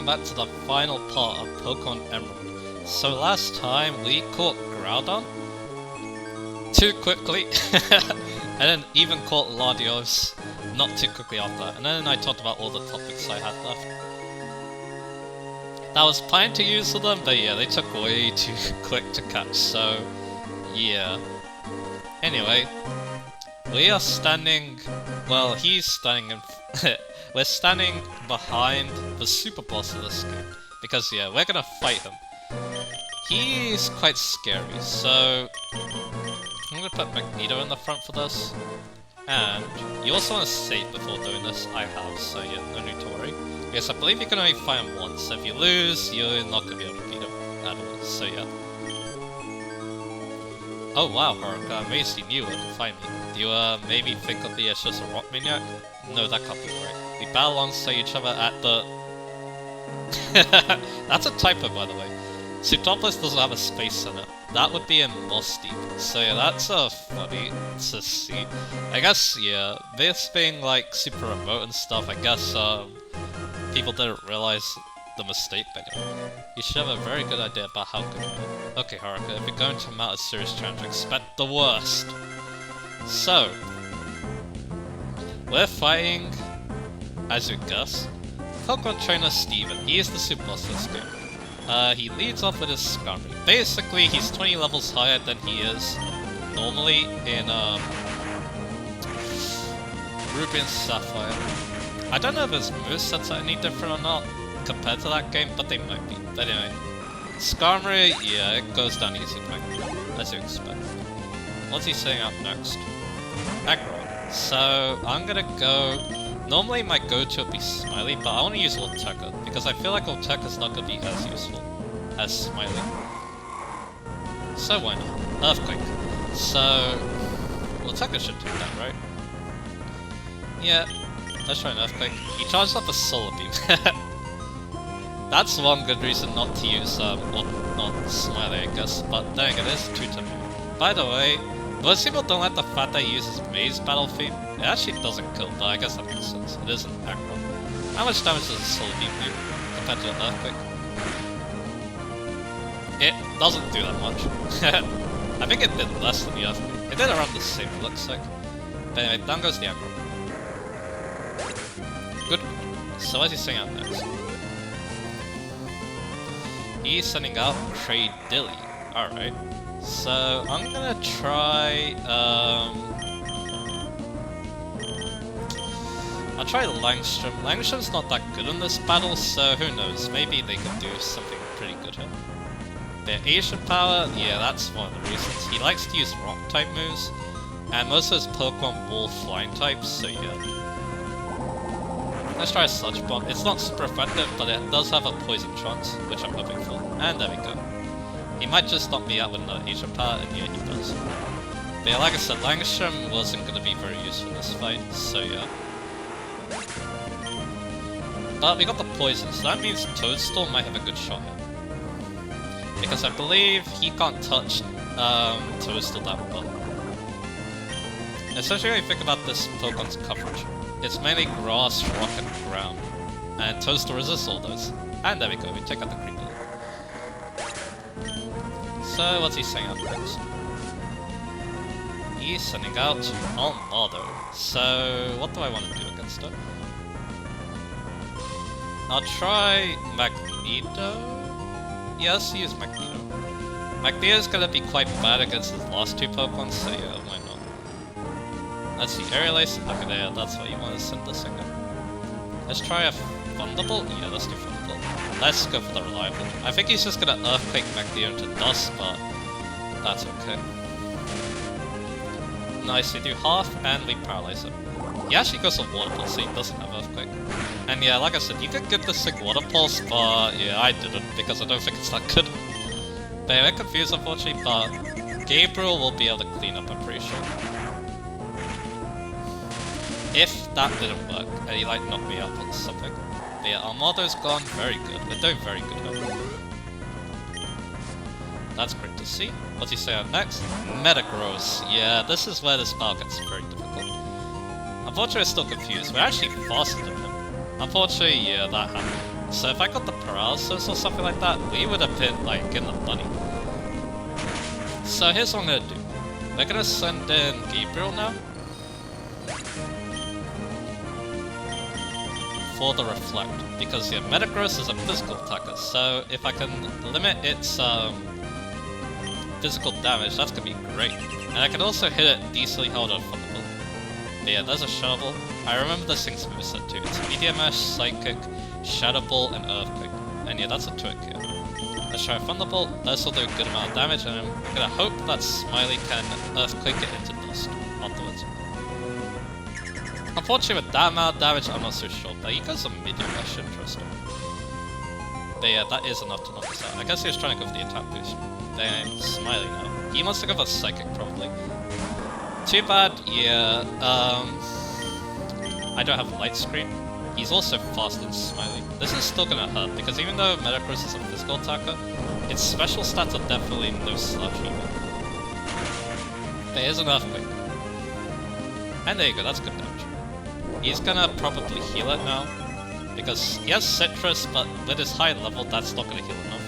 welcome back to the final part of Pokémon Emerald. So last time we caught Groudon too quickly, and then even caught Latios not too quickly after that, and then I talked about all the topics I had left. That was planning to use them, but yeah, they took way too quick to catch, so yeah. Anyway, we are standing, well, he's standing in, we're standing behind the super boss of this game, because yeah, we're gonna fight him. He's quite scary, so I'm gonna put Magneto in the front for this. And you also want to save before doing this, I have, so yeah, no need to worry. Yes, I believe you can only fight him once, so if you lose, you're not gonna be able to beat him at all, so yeah. Oh wow, Haruka, I'm amazed you knew where to find me. Do you maybe think of me as just a rock maniac? No, that can't be right. We battle alongside each other at the... That's a typo, by the way. Sutopolis doesn't have a space center. That would be in Moss Deep. So yeah, that's funny to see. I guess, yeah, this being like super remote and stuff, I guess people didn't realize the mistake, but anyway. You should have a very good idea about how good you are. Okay, Haruka, if you're going to mount a serious challenge, expect the worst. So, we're fighting, as you guess, Pokemon Trainer Steven. He is the super boss of this game. He leads off with his Skarmory. Basically, he's 20 levels higher than he is normally in Ruby and Sapphire. I don't know if his movesets are any different or not compared to that game, but they might be. But anyway, Skarmory, yeah, it goes down easy, as you expect. What's he saying up next? Aggro. So, I'm gonna go... Normally my go-to would be Smiley, but I want to use Ulteka, because I feel like Ulteka's not going to be as useful as Smiley. So why not? Earthquake. So... Ulteka should take that, right? Yeah, let's try an Earthquake. He charges up a Solar Beam. That's one good reason not to use, not Smiley, I guess, but dang, it is 2 to me. By the way, most people don't like the fact that he uses Maze Battle Theme. It actually doesn't kill, but I guess that makes sense. It is an aggro. How much damage does a Solar Beam do compared to an Earthquake? It doesn't do that much. I think it did less than the Earthquake. It did around the same, it looks like. But anyway, down goes the aggro. Good. So what's he saying out next? He's sending out Trade Dilly. Alright. So, I'm gonna try, I'll try Langstrom. Langstrom's not that good in this battle, so who knows, maybe they could do something pretty good here. Their Asian power, yeah, that's one of the reasons. He likes to use rock-type moves, and most of his Pokemon will flying types, so yeah. Let's try a Sludge Bomb. It's not super effective, but it does have a Poison chance, which I'm hoping for. And there we go. He might just knock me out with another Asian power, and yeah, he does. But yeah, like I said, Langstrom wasn't going to be very useful in this fight, so yeah. But we got the Poison, so that means Toadstool might have a good shot here. Because I believe he can't touch Toadstool that well. Especially when you think about this Pokemon's coverage. It's mainly grass, rock, and ground. And Toadstool resists all those. And there we go, we take out the creepy. So, what's he saying out next? He's sending out Almado. So, what do I want to do against it? I'll try Magneto? Yes, use Magneto. Magneto's gonna be quite bad against his last 2 Pokemon, so yeah, why not? Let's see, Aerial Ace, okay, there, that's what you want to send this thing in. Let's try a Thunderbolt? Yeah, let's do Thunderbolt. Let's go for the reliable. I think he's just gonna Earthquake Magneto into dust, but that's okay. Nice, we do half, and we paralyze him. He actually goes for Water Pulse, so he doesn't have Earthquake. And yeah, like I said, you could give this thing Water Pulse, but yeah, I didn't, because I don't think it's that good. But yeah, we're confused unfortunately, but Gabriel will be able to clean up, I'm pretty sure. If that didn't work, and he like knocked me up or something. But yeah, Armado's gone, very good. We're doing very good here. That's great to see. What's he say on next? Metagross. Yeah, this is where this battle gets very difficult. Unfortunately, we're still confused. We're actually faster than him. Unfortunately, yeah, that happened. So if I got the paralysis or something like that, we would have been like in the money. So here's what I'm gonna do. We're gonna send in Gabriel now for the reflect, because yeah, Metagross is a physical attacker, so if I can limit its physical damage, that's gonna be great. And I can also hit it decently hard on Thunderbolt. But yeah, there's a Shovel. I remember this thing's moveset too. It's Meteor Mash, Psychic, Shadow Ball, and Earthquake. And yeah, that's a trick here. Let's try Thunderbolt. This will do a good amount of damage, and I'm gonna hope that Smiley can Earthquake it into dust afterwards. Unfortunately, with that amount of damage, I'm not so sure. But he goes a Meteor Mash, interesting. But yeah, that is enough to knock us out. I guess he was trying to go for the attack boost. Then Smiley now. He wants to go for Psychic, probably. Too bad, yeah, I don't have a Light Screen. He's also faster than Smiley. This is still gonna hurt, because even though Metagross is a physical attacker, its special stats are definitely no slouch either. There's an Earthquake. And there you go, that's good damage. He's gonna probably heal it now, because he has Citrus, but with his high level, that's not gonna heal enough.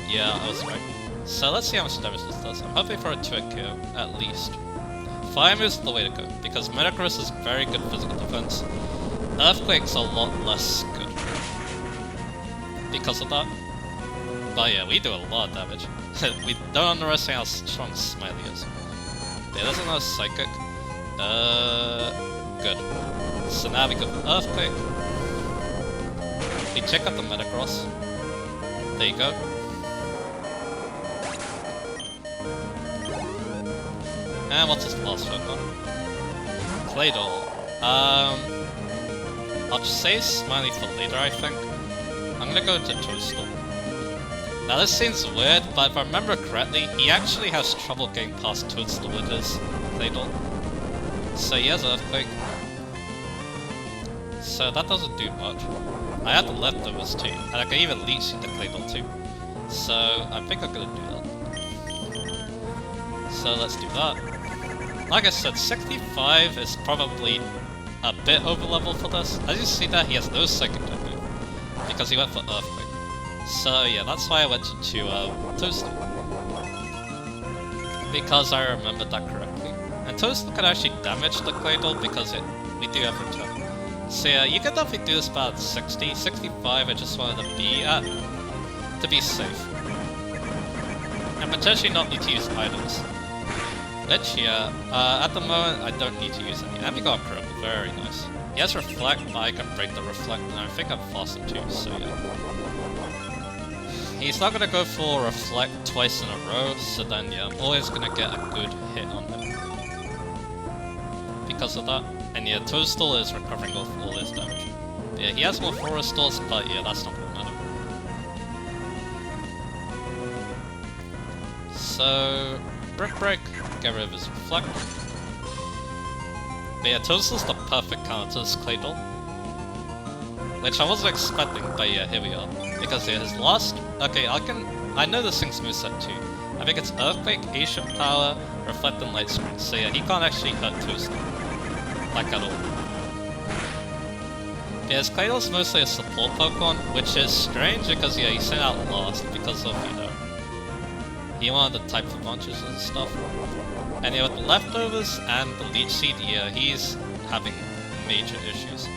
Yeah, I was right. So let's see how much damage this does. I'm hoping for a trick here, at least. Fire move's the way to go, because Metagross is very good physical defense. Earthquake's a lot less good because of that. But yeah, we do a lot of damage. We don't underestimate how strong Smiley is. Yeah, there's another Psychic. Good. So now we go for Earthquake. We check out the Metagross. There you go. And what's his last Pokemon? Claydol. I'll just save Smiley for later, I think. I'm gonna go to Toadstool. Now this seems weird, but if I remember correctly, he actually has trouble getting past Toadstool with his Claydol. So he has Earthquake. So that doesn't do much. I have the leftovers too, and I can even leech the Claydol too. So I think I'm gonna do that. So let's do that. Like I said, 65 is probably a bit over level for this. As you see that, he has no Psychic type move, because he went for Earthquake. So yeah, that's why I went to Toadstool. Because I remembered that correctly. And Toadstool can actually damage the Claydol because we do have return. So yeah, you can definitely do this about 60, 65 I just wanted to be at, to be safe. And potentially not need to use items. Which, yeah, at the moment I don't need to use any. And we got a critical, very nice. He has Reflect, but I can break the Reflect, and I think I'm faster too, so yeah. He's not gonna go for Reflect twice in a row, so then yeah, I'm always gonna get a good hit on him. Because of that. And yeah, Toadstool is recovering off all his damage. Yeah, he has more Forest Stores, but yeah, that's not gonna matter. So, Brick Break, get rid of his Reflect. But yeah, Toadstool's the perfect counter to this Claydol. Which I wasn't expecting, but yeah, here we are. Because yeah, his last... Okay, I know this thing's moveset too. I think it's Earthquake, Ancient Power, Reflect, and Light Screen. So yeah, he can't actually hurt Toadstool. Like at all. Yeah, his Claydol's mostly a support Pokemon, which is strange because yeah, he sent out last because of, you know, he wanted the type advantages and stuff. And yeah, with the leftovers and the Leech Seed, yeah, he's having major issues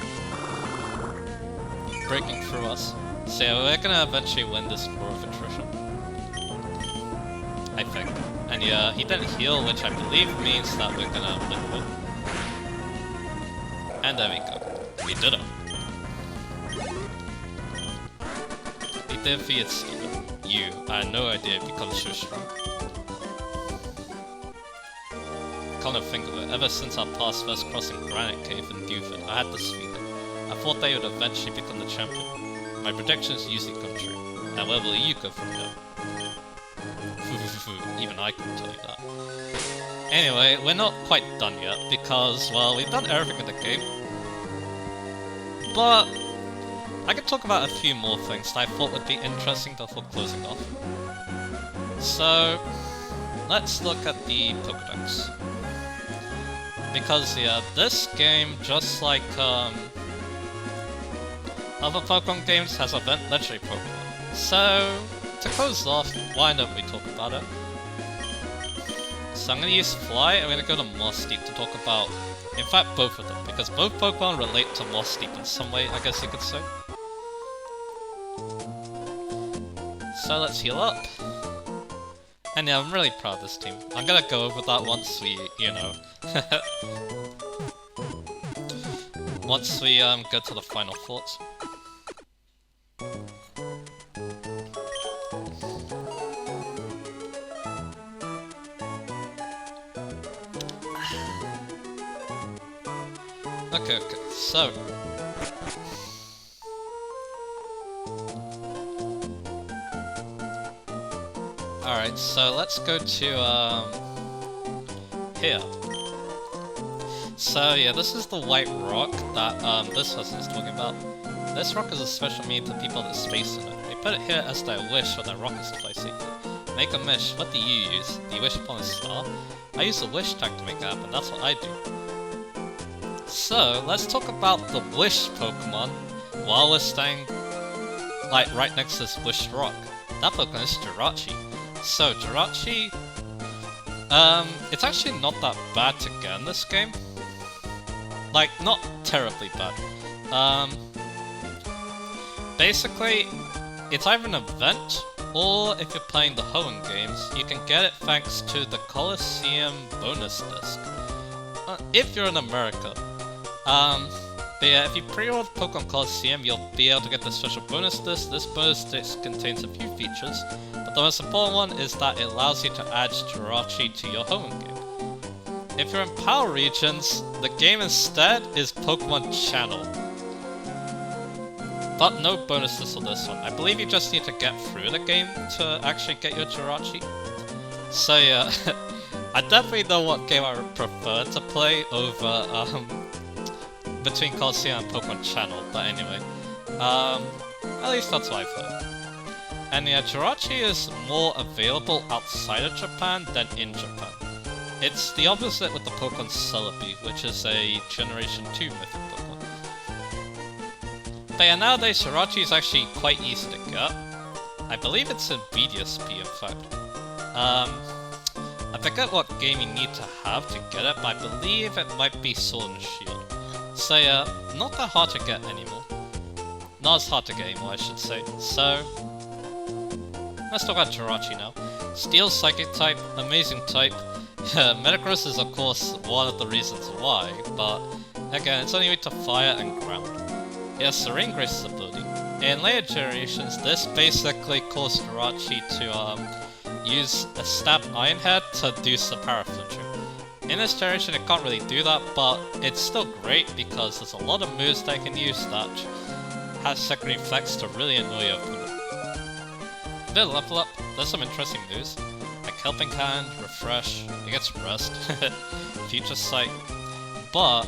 breaking through us. So yeah, we're gonna eventually win this war of attrition. I think. And yeah, he didn't heal, which I believe means that we're gonna win it. And there we go. We did it. We defeated Steven. You, I had no idea it becomes so strong. Come to think of it, ever since our past first crossing Granite Cave in Buford, I had this feeling. I thought they would eventually become the champion. My predictions usually come true. Now where will you go from here? Even I couldn't tell you that. Anyway, we're not quite done yet, because, well, we've done everything in the game. But I could talk about a few more things that I thought would be interesting before closing off. So, let's look at the Pokédex. Because, yeah, this game, just like other Pokemon games has event legendary Pokemon. So, to close off, why don't we talk about it? So I'm gonna use Fly, I'm gonna go to Moss Deep to talk about, in fact, both of them, because both Pokemon relate to Moss Deep in some way, I guess you could say. So let's heal up. And yeah, I'm really proud of this team. I'm gonna go over that once we, you know... once we go to the final thoughts. Okay, so... Alright, so let's go to, here. So yeah, this is the white rock that, this person is talking about. This rock is a special meaning to people that space in it. They put it here as their wish for their rock is to play safely. Make a wish, what do you use? Do you wish upon a star? I use the wish tag to make that happen, that's what I do. So, let's talk about the wish Pokemon while we're staying, like, right next to this wish rock. That Pokemon is Jirachi. So, Jirachi, it's actually not that bad to get in this game. Like, not terribly bad. Basically, it's either an event, or if you're playing the Hoenn games, you can get it thanks to the Coliseum bonus disc. If you're in America. But yeah, if you pre-order Pokemon Coliseum, you'll be able to get this special bonus disc. This bonus disc contains a few features, but the most important one is that it allows you to add Jirachi to your Hoenn game. If you're in PAL regions, the game instead is Pokemon Channel. But no bonus disc on this one. I believe you just need to get through the game to actually get your Jirachi. So yeah, I definitely know what game I would prefer to play over, between Coliseum and Pokemon Channel, but anyway. At least that's what I've heard. And yeah, Jirachi is more available outside of Japan than in Japan. It's the opposite with the Pokemon Celebi, which is a Generation 2 mythic Pokemon. But yeah, nowadays Jirachi is actually quite easy to get. I believe it's in BDSP, in fact. I forget what game you need to have to get it, but I believe it might be Sword and Shield. So yeah, not that hard to get anymore. Not as hard to get anymore, I should say. So, let's talk about Jirachi now. Steel Psychic type, amazing type. Metagross is of course one of the reasons why, but again, it's only weak to fire and ground. It has Serene Grace's ability. In later generations, this basically caused Jirachi to use a Stab Iron Head to do some paraflinching. In this generation it can't really do that, but it's still great because there's a lot of moves that I can use that has secondary effects to really annoy your opponent. Bit of level up, there's some interesting moves, like Helping Hand, Refresh, it gets Rest, Future Sight, but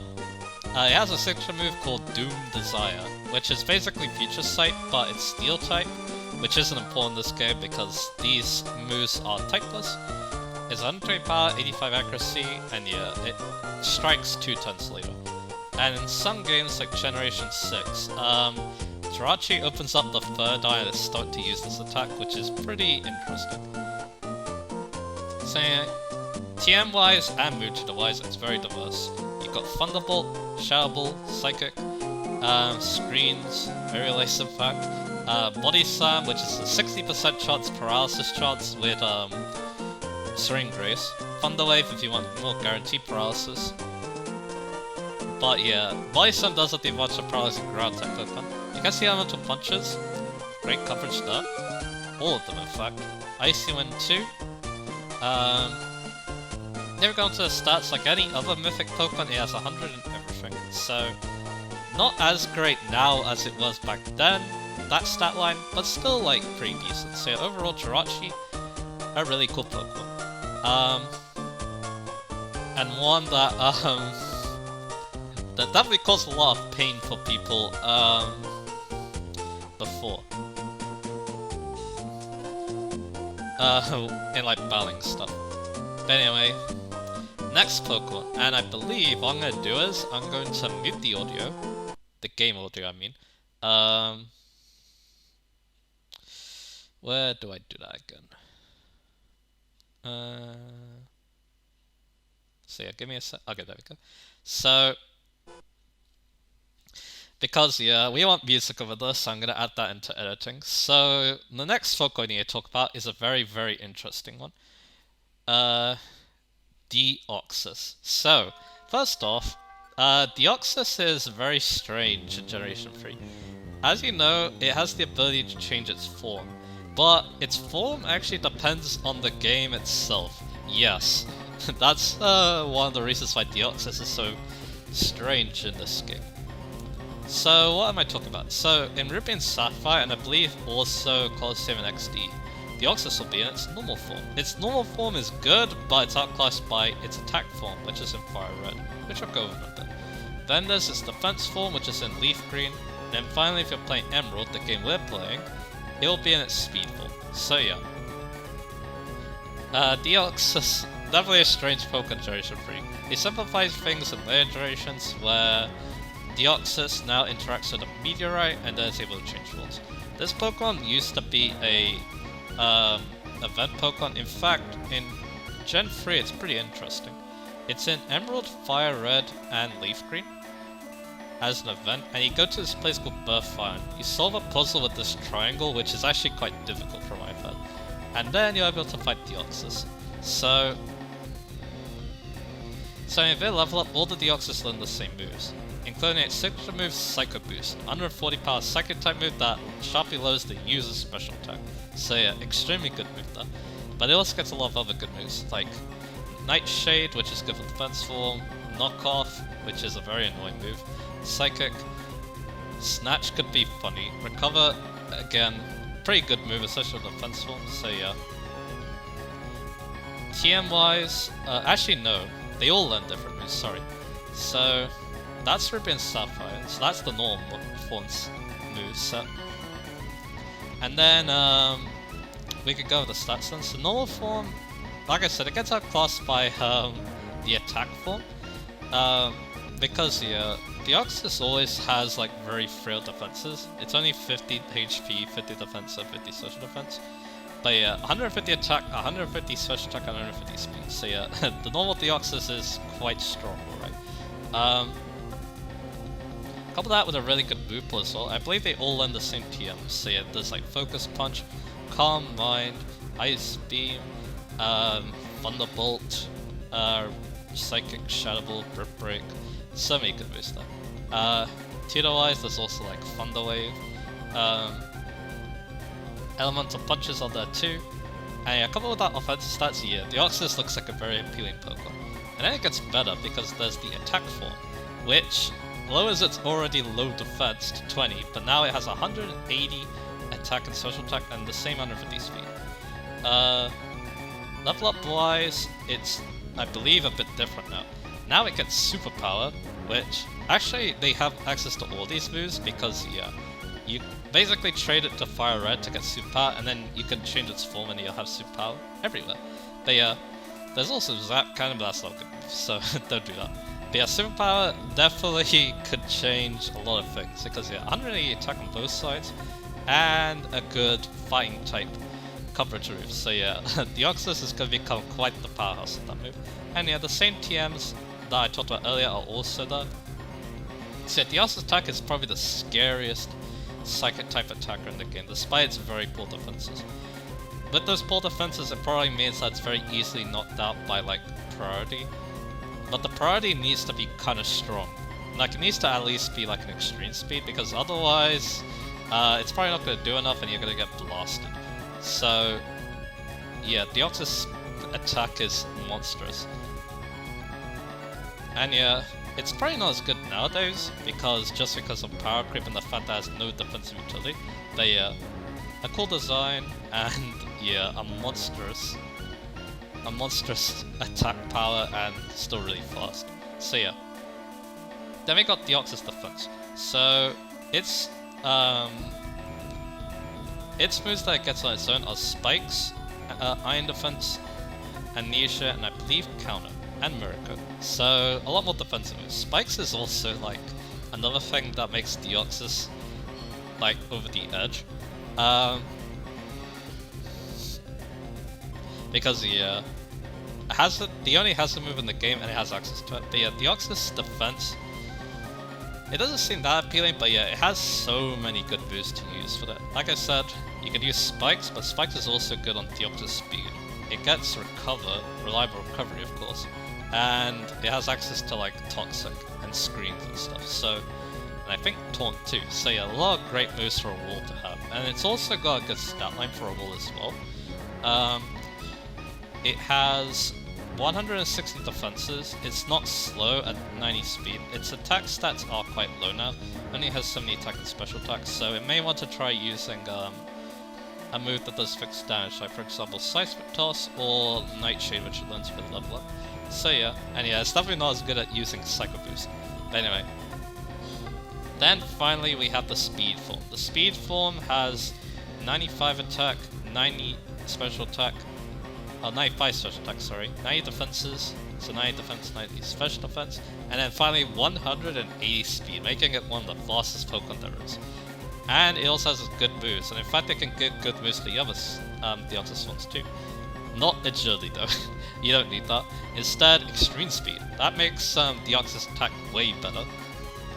it has a signature move called Doom Desire, which is basically Future Sight, but it's Steel type, which isn't important in this game because these moves are typeless. It's 120 power, 85 accuracy, and yeah, it strikes 2 turns later. And in some games like Generation 6, Jirachi opens up the third eye and starts to use this attack, which is pretty interesting. So yeah, TM-wise and Mutada-wise, it's very diverse. You've got Thunderbolt, Shadow Ball, Psychic, Screens, Aerial Ace in fact, Body Slam, which is a 60% chance paralysis chance with Serene Grace, Thunder Wave if you want more guaranteed paralysis. But yeah, Body Slam doesn't do much of paralysis ground type Pokemon. You can see elemental punches, great coverage there, all of them in fact. Icy Wind too. Then we go into the stats, like any other mythic Pokemon, it has 100 and everything. So, not as great now as it was back then, that stat line, but still like pretty decent. So yeah, overall Jirachi, a really cool Pokemon. And one that, that definitely caused a lot of pain for people, before. In like battling stuff. But anyway, next Pokemon, and I believe what I'm going to do is, I'm going to mute the audio, the game audio I mean, Um, where do I do that again? So yeah, give me a sec. Okay, there we go. So, because yeah, we want music over this, so I'm gonna add that into editing. So the next folk I need to talk about is a very, very interesting one. Deoxys. So, first off, Deoxys is very strange in Generation 3. As you know, it has the ability to change its form, but its form actually depends on the game itself. Yes, that's one of the reasons why Deoxys is so strange in this game. So, what am I talking about? So, in Ruby and Sapphire, and I believe also Colosseum and XD, Deoxys will be in its normal form. Its normal form is good, but it's outclassed by its attack form, which is in Fire Red, which I'll go over in a bit. Then there's its defense form, which is in Leaf Green. And then finally, if you're playing Emerald, the game we're playing, it will be in its speed form. So yeah. Deoxys, definitely a strange Pokemon Generation 3. It simplifies things in later generations, where Deoxys now interacts with a meteorite and then is able to change forms. This Pokemon used to be a event Pokemon. In fact, in Gen 3 it's pretty interesting. It's in Emerald, Fire Red, and Leaf Green as an event, and you go to this place called Birthfire. You solve a puzzle with this triangle, which is actually quite difficult from what I've heard. And then you're able to fight Deoxys. So if they level up, all the Deoxys learn the same moves, including its signature move Psycho Boost, 140 power psychic type move that sharply lowers the user's special attack. So yeah, extremely good move there. But it also gets a lot of other good moves, like Nightshade, which is good for defense form, Knockoff, which is a very annoying move, Psychic, Snatch could be funny, Recover, again, pretty good move, especially with defense form, so yeah. TM wise, actually no, they all learn different moves, sorry. So that's Ruby and Sapphire, so that's the normal forms move set. And then we could go with the stats then. So normal form, like I said, it gets outclassed by the attack form. Because yeah, Deoxys always has like very frail defenses. It's only 50 HP, 50 defense, and 50 social defense. But yeah, 150 attack, 150 special attack, and 150 speed. So yeah, the normal Deoxys is quite strong, alright. Couple that with a really good move pool as well. I believe they all learn the same TM. So yeah, there's like Focus Punch, Calm Mind, Ice Beam, Thunderbolt, Psychic, Shadow Ball, Grip Break. So many good moves there. Tutor-wise, there's also like Thunder Wave. Elemental Punches are there too. And yeah, couple of that offensive stats, yeah, Deoxys looks like a very appealing Pokemon. And then it gets better because there's the attack form, which lowers its already low defense to 20, but now it has 180 attack and social attack and the same 150 speed. Level up wise, it's, I believe, a bit different now. Now it gets superpower, which actually they have access to all these moves because yeah, you basically trade it to Fire Red to get superpower, and then you can change its form and you'll have superpower everywhere. But yeah, there's also Zap kind, but that's not good, so don't do that. But yeah, superpower definitely could change a lot of things because yeah, 180 attack on both sides and a good fighting type coverage move. So yeah, Deoxys is going to become quite the powerhouse of that move. And yeah, the same TMs that I talked about earlier are also there. So yeah, Deoxys attack is probably the scariest psychic type attacker in the game, despite its very poor defenses. With those poor defenses, it probably means that it's very easily knocked out by like priority. But the priority needs to be kind of strong. Like, it needs to at least be like an extreme speed, because otherwise, it's probably not going to do enough and you're going to get blasted. So, yeah, Deoxys' attack is monstrous. And yeah, it's probably not as good nowadays, just because of power creep and the fact that it has no defensive utility. But yeah, a cool design, and yeah, a monstrous attack power and still really fast. So yeah. Then we got Deoxys defense. So its moves that it gets on its own are Spikes, Iron Defense, Amnesia, and I believe Counter, and Miracle. So a lot more defensive moves. Spikes is also like another thing that makes Deoxys like over the edge. Because yeah, the only has the move in the game and it has access to it. But yeah, Deoxys defense, it doesn't seem that appealing, but yeah, it has so many good moves to use for that. Like I said, you can use Spikes, but Spikes is also good on Deoxys speed. It gets reliable recovery of course, and it has access to like Toxic and Screens and stuff, so, and I think Taunt too, so yeah, a lot of great moves for a wall to have. And it's also got a good stat line for a wall as well. It has 160 defenses, it's not slow at 90 speed, its attack stats are quite low now, only has 70 attack and special attacks, so it may want to try using a move that does fixed damage, like for example Seismic Toss or Nightshade, which it learns with level up. So yeah, and yeah, it's definitely not as good at using Psycho Boost. But anyway. Then finally we have the Speed form. The Speed form has 95 attack, 90 special attack, 95 special attack, sorry, 90 defenses, so 90 defense, 90 special defense, and then finally 180 speed, making it one of the fastest Pokemon there is. And it also has good moves, and in fact it can get good moves to the other Deoxys ones too. Not agility though, you don't need that. Instead, extreme speed. That makes Deoxys attack way better.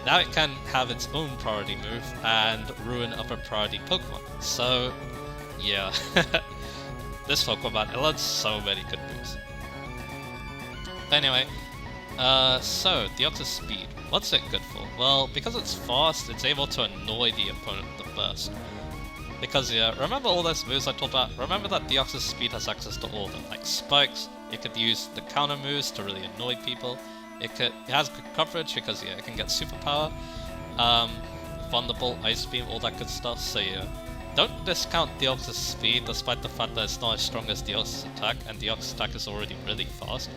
Now it can have its own priority move and ruin upper priority Pokemon. So, yeah. This Pokemon, it learns so many good moves. Anyway, so Deoxys speed. What's it good for? Well, because it's fast, it's able to annoy the opponent the first. Because yeah, remember all those moves I talked about? Remember that Deoxys speed has access to all of them, like Spikes, it could use the counter moves to really annoy people, it has good coverage because yeah, it can get superpower, Thunderbolt, Ice Beam, all that good stuff, so yeah. Don't discount Deoxys speed despite the fact that it's not as strong as Deoxys attack, and Deoxys attack is already really fast.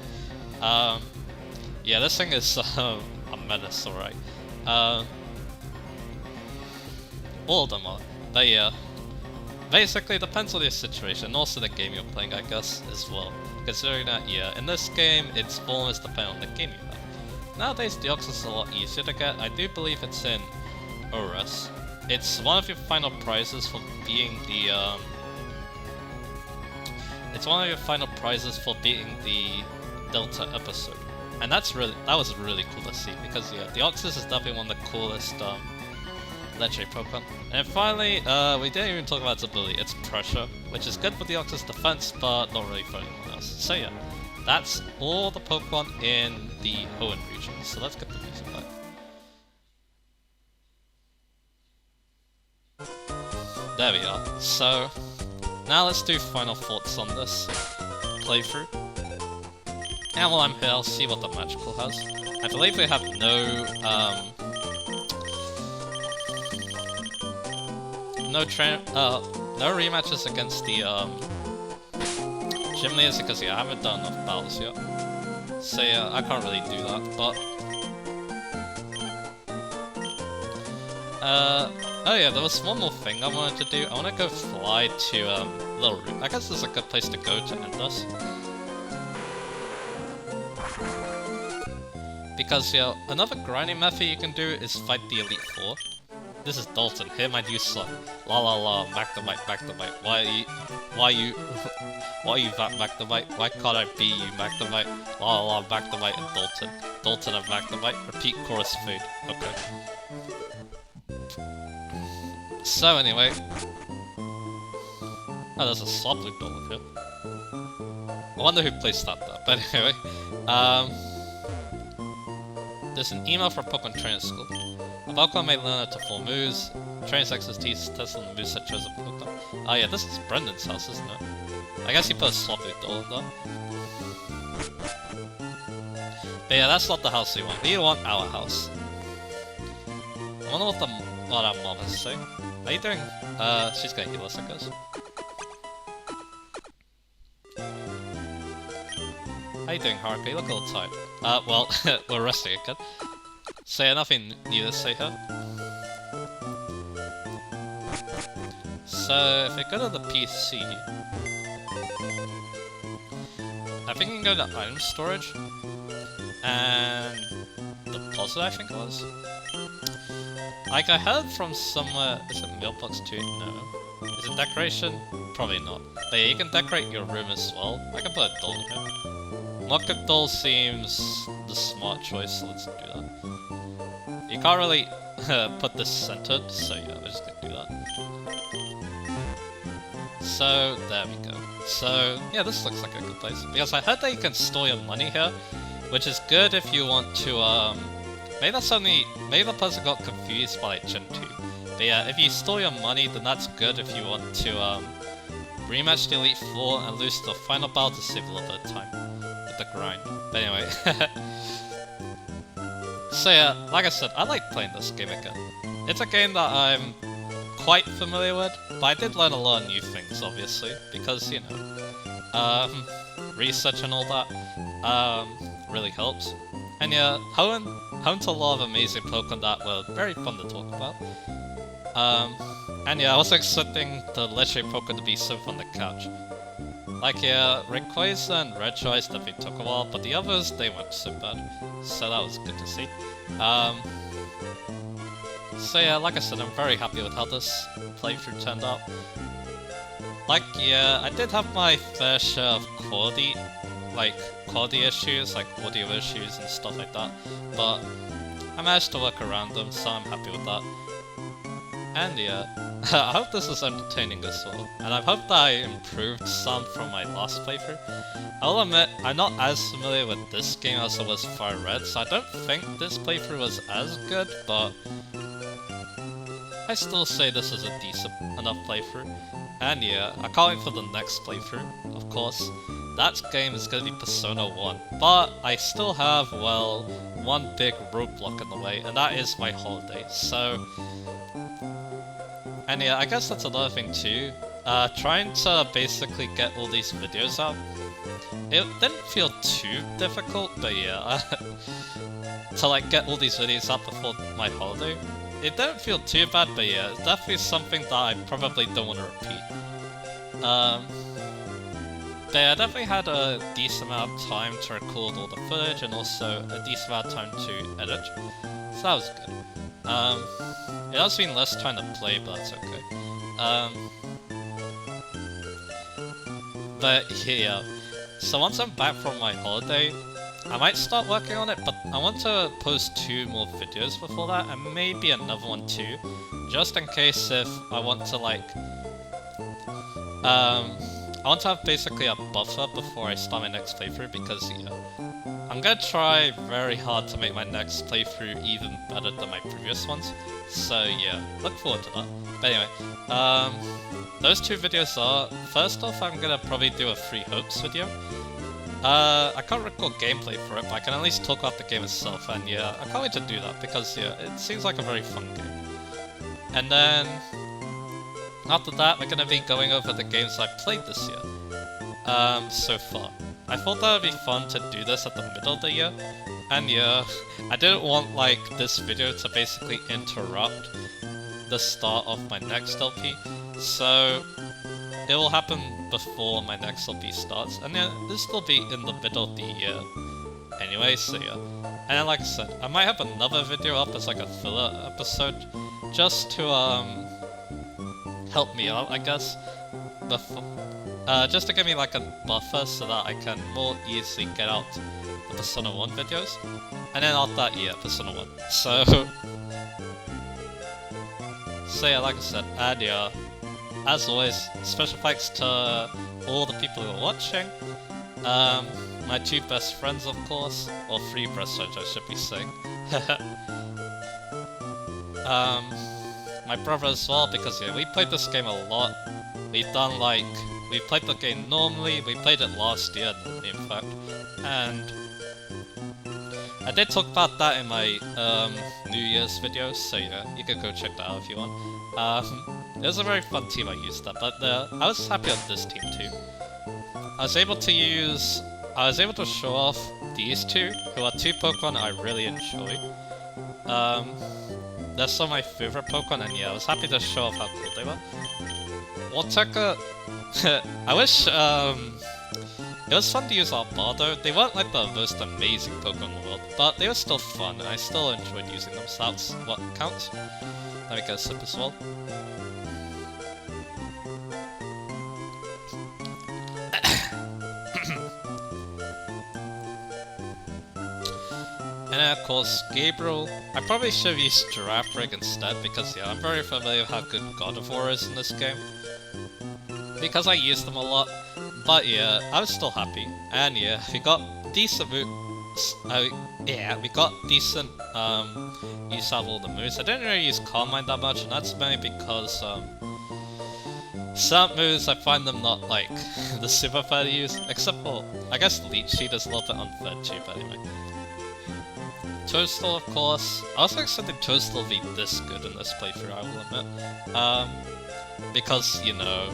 Yeah, this thing is a menace, alright. All of them are, but yeah. Basically, it depends on your situation, and also the game you're playing, I guess, as well. Considering that, yeah, in this game, its form is dependent on the game you have. Nowadays, Deoxys is a lot easier to get. I do believe it's in ORAS. It's one of your final prizes for being the, it's one of your final prizes for beating the Delta episode. And that was really cool to see, because yeah, Deoxys is definitely one of the coolest, legendary Pokemon. And finally, we didn't even talk about its ability, it's Pressure, which is good for Deoxys defense, but not really for anyone else. So yeah, that's all the Pokemon in the Hoenn region, so let's get the music back. There we are. So, now let's do final thoughts on this playthrough. And while I'm here, I'll see what the Magical has. I believe we have no rematches against the gym leaders because yeah, I haven't done enough battles yet. So yeah, I can't really do that, but oh yeah, there was one more thing I wanted to do. I want to go fly to Little Root. I guess this is a good place to go to end us. Because yeah, another grinding method you can do is fight the Elite Four. This is Dalton. Him I do suck. La la la, back the bite, back the bite. Why you back the bite? Why can't I be you, back the bite? La la la, back the bite, and Dalton. Dalton and back the bite. Repeat chorus fade. Okay. So anyway. Oh, there's a Swap Loop door here. I wonder who placed that there, but anyway. There's an email from Pokemon Training School. A Pokemon may learn up to 4 moves. Training's expertise tests on the moveset chosen Pokemon. Oh yeah, this is Brendan's house, isn't it? I guess he put a Swap Loop door though. But yeah, that's not the house we want. We want our house. I wonder what our mom has to say. How you doing? She's gonna heal us, I guess. How you doing, Haruka? You look a little tired. Well, we're resting again. So yeah, nothing new to say here. So, if we go to the PC... I think you can go to item storage. And... deposit, I think it was. Like, I heard from somewhere... Is it mailbox too? No. Is it decoration? Probably not. But yeah, you can decorate your room as well. I can put a doll here. Mock-up doll seems the smart choice, so let's do that. You can't really put this centered, so yeah, we're just gonna do that. So, there we go. So, yeah, this looks like a good place. Because I heard that you can store your money here, which is good if you want to, maybe the person got confused by like, Gen 2. But yeah, if you store your money, then that's good if you want to, rematch the Elite Four and lose the final battle to save a little bit of time with the grind. But anyway. So yeah, like I said, I like playing this game again. It's a game that I'm quite familiar with, but I did learn a lot of new things, obviously, because, you know, research and all that, really helps. And yeah, Hoenn's a lot of amazing Pokemon that were very fun to talk about. And yeah, I was expecting the legendary Pokemon to be so fun to catch. Like yeah, Rayquaza and Regice definitely took a while, but the others, they weren't so bad. So that was good to see. So yeah, like I said, I'm very happy with how this playthrough turned out. Like yeah, I did have my fair share of quality issues, like audio issues and stuff like that, but I managed to work around them, so I'm happy with that. And yeah, I hope this is entertaining as well, and I hope that I improved some from my last playthrough. I'll admit, I'm not as familiar with this game as I was Fire Red, so I don't think this playthrough was as good, but I still say this is a decent enough playthrough. And yeah, I can't wait for the next playthrough, of course. That game is going to be Persona 1, but I still have, well, one big roadblock in the way, and that is my holiday, so... And yeah, I guess that's another thing too. Trying to basically get all these videos up. It didn't feel too difficult, but yeah, to like get all these videos up before my holiday. It didn't feel too bad, but yeah, it's definitely something that I probably don't want to repeat. But yeah, I definitely had a decent amount of time to record all the footage and also a decent amount of time to edit. So that was good. It has been less time to play, but that's okay. But yeah, so once I'm back from my holiday, I might start working on it, but I want to post 2 more videos before that, and maybe another one too, just in case if I want to like, I want to have basically a buffer before I start my next playthrough, because yeah, I'm gonna try very hard to make my next playthrough even better than my previous ones. So yeah, look forward to that. But anyway, those 2 videos are, first off, I'm gonna probably do a Free Hopes video. I can't record gameplay for it, but I can at least talk about the game itself, and yeah, I can't wait to do that, because yeah, it seems like a very fun game. And then, after that, we're gonna be going over the games I've played this year, so far. I thought that would be fun to do this at the middle of the year, and yeah, I didn't want like this video to basically interrupt the start of my next LP, so it will happen before my next LP starts, and yeah, this will be in the middle of the year anyway, so yeah. And then, like I said, I might have another video up as like a filler episode, just to help me out, I guess, before. Just to give me like a buffer so that I can more easily get out the Persona 1 videos. And then after that, yeah, Persona 1. So yeah, like I said, and yeah, as always, special thanks to all the people who are watching. My 2 best friends, of course, or 3 best friends, I should be saying. My brother as well, because yeah, we played this game a lot. We've done like, we played the game normally, we played it last year, in fact, and I did talk about that in my New Year's video, so yeah, you can go check that out if you want. It was a very fun team I used that, but I was happy on this team too. I was able to show off these 2, who are 2 Pokemon I really enjoy. They're some of my favorite Pokemon, and yeah, I was happy to show off how cool they were. Waterka, I wish, it was fun to use Albardo. They weren't like the most amazing Pokemon in the world, but they were still fun, and I still enjoyed using them, so that's what counts. Let me go sip as well. And then of course, Gabriel. I probably should have used Giraffe Rig instead because yeah, I'm very familiar with how good God of War is in this game. Because I use them a lot. But yeah, I was still happy. And yeah, we got decent yeah, we got decent use out of all the moves. I didn't really use Calm Mind that much, and that's mainly because some moves I find them not like the super fair to use, except for I guess Leech Seed is a little bit unfair too, but anyway. Toadstool, of course. I was expecting Toadstool to be this good in this playthrough, I will admit. Because, you know,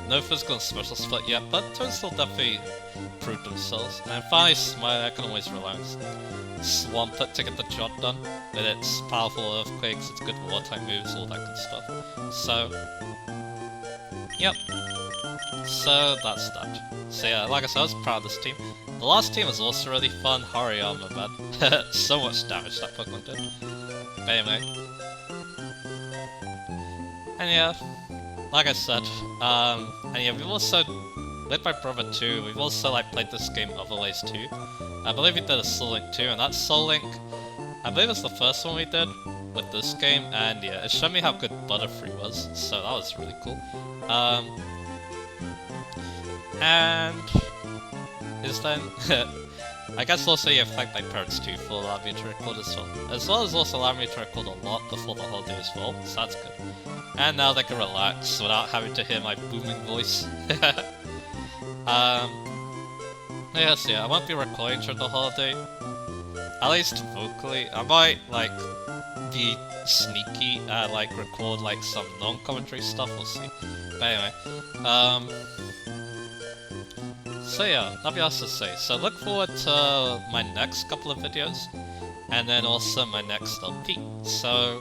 no physical and special split yet, but Toadstool definitely proved themselves. And finally, Smite, I can always rely on Swamp It to get the job done. With its powerful earthquakes, its good water type moves, all that good stuff. So, yep. So that's that. So yeah, like I said, I was proud of this team. The last team was also really fun. Hariyama, man. So much damage that Pokemon did. But anyway. And yeah, like I said, and yeah, we've also, with my brother too, we've also like played this game other ways too. I believe we did a Soul Link too, and that Soul Link, I believe it's the first one we did with this game, and yeah, it showed me how good Butterfree was, so that was really cool. And is then I guess also you thank my parents too for allowing me to record as well as also allowing me to record a lot before the holiday as well, so that's good. And now they can relax without having to hear my booming voice. Yes, yeah, I won't be recording during the holiday, at least vocally. I might like be sneaky and like record like some non-commentary stuff, we'll see. But anyway, so yeah, nothing else to say. So look forward to my next couple of videos, and then also my next LP. So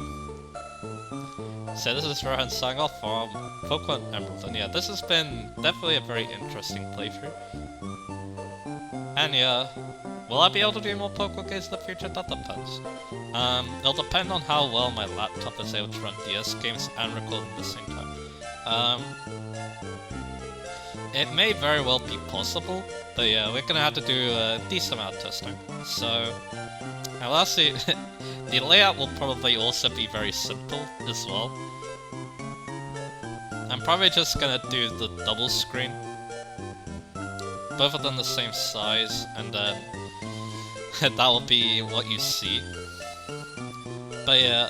this is Hoenn signing off from Pokémon Emerald, and yeah, this has been definitely a very interesting playthrough. And yeah, will I be able to do more Pokémon games in the future? That depends. It'll depend on how well my laptop is able to run DS games and record at the same time. It may very well be possible, but yeah, we're gonna have to do a decent amount of testing. So, and lastly, the layout will probably also be very simple as well. I'm probably just gonna do the double screen, both of them the same size, and then that will be what you see. But yeah,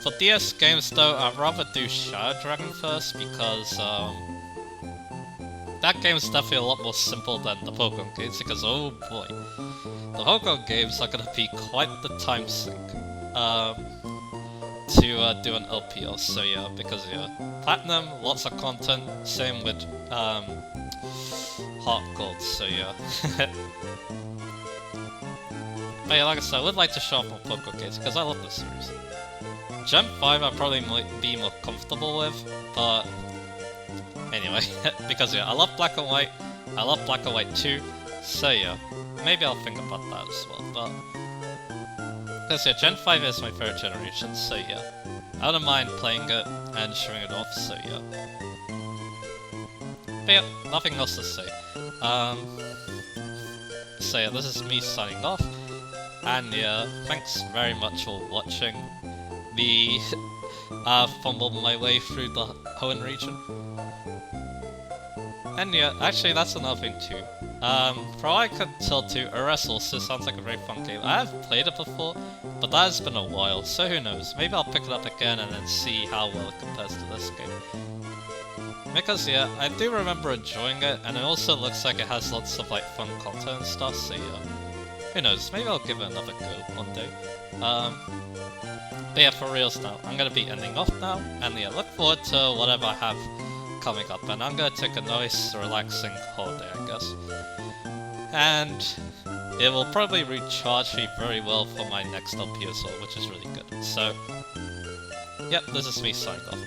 for DS games though, I'd rather do Shadow Dragon first because that game's definitely a lot more simple than the Pokemon games, because oh boy, the Pokemon games are gonna be quite the time sink to do an LPL. So yeah, because yeah, Platinum, lots of content, same with Heart Gold, so yeah. But yeah, like I said, I would like to show off more Pokemon games, because I love this series. Gen 5 I probably might be more comfortable with, but anyway, because yeah, I love Black and White, I love Black and White 2, so yeah, maybe I'll think about that as well, but because yeah, Gen 5 is my favorite generation, so yeah, I don't mind playing it and showing it off, so yeah. But yeah, nothing else to say. So yeah, this is me signing off, and yeah, thanks very much for watching me fumble my way through the Hoenn region. And yeah, actually that's another thing too. For all I could tell too, Arrest also sounds like a very fun game. I have played it before, but that has been a while, so who knows, maybe I'll pick it up again and then see how well it compares to this game. Because yeah, I do remember enjoying it, and it also looks like it has lots of like fun content and stuff, so yeah. Who knows, maybe I'll give it another go one day. But yeah, for reals now, I'm gonna be ending off now, and yeah, look forward to whatever I have coming up, and I'm gonna take a nice, relaxing holiday, I guess. And it will probably recharge me very well for my next LP as well, which is really good. So, yep, this is me signing off.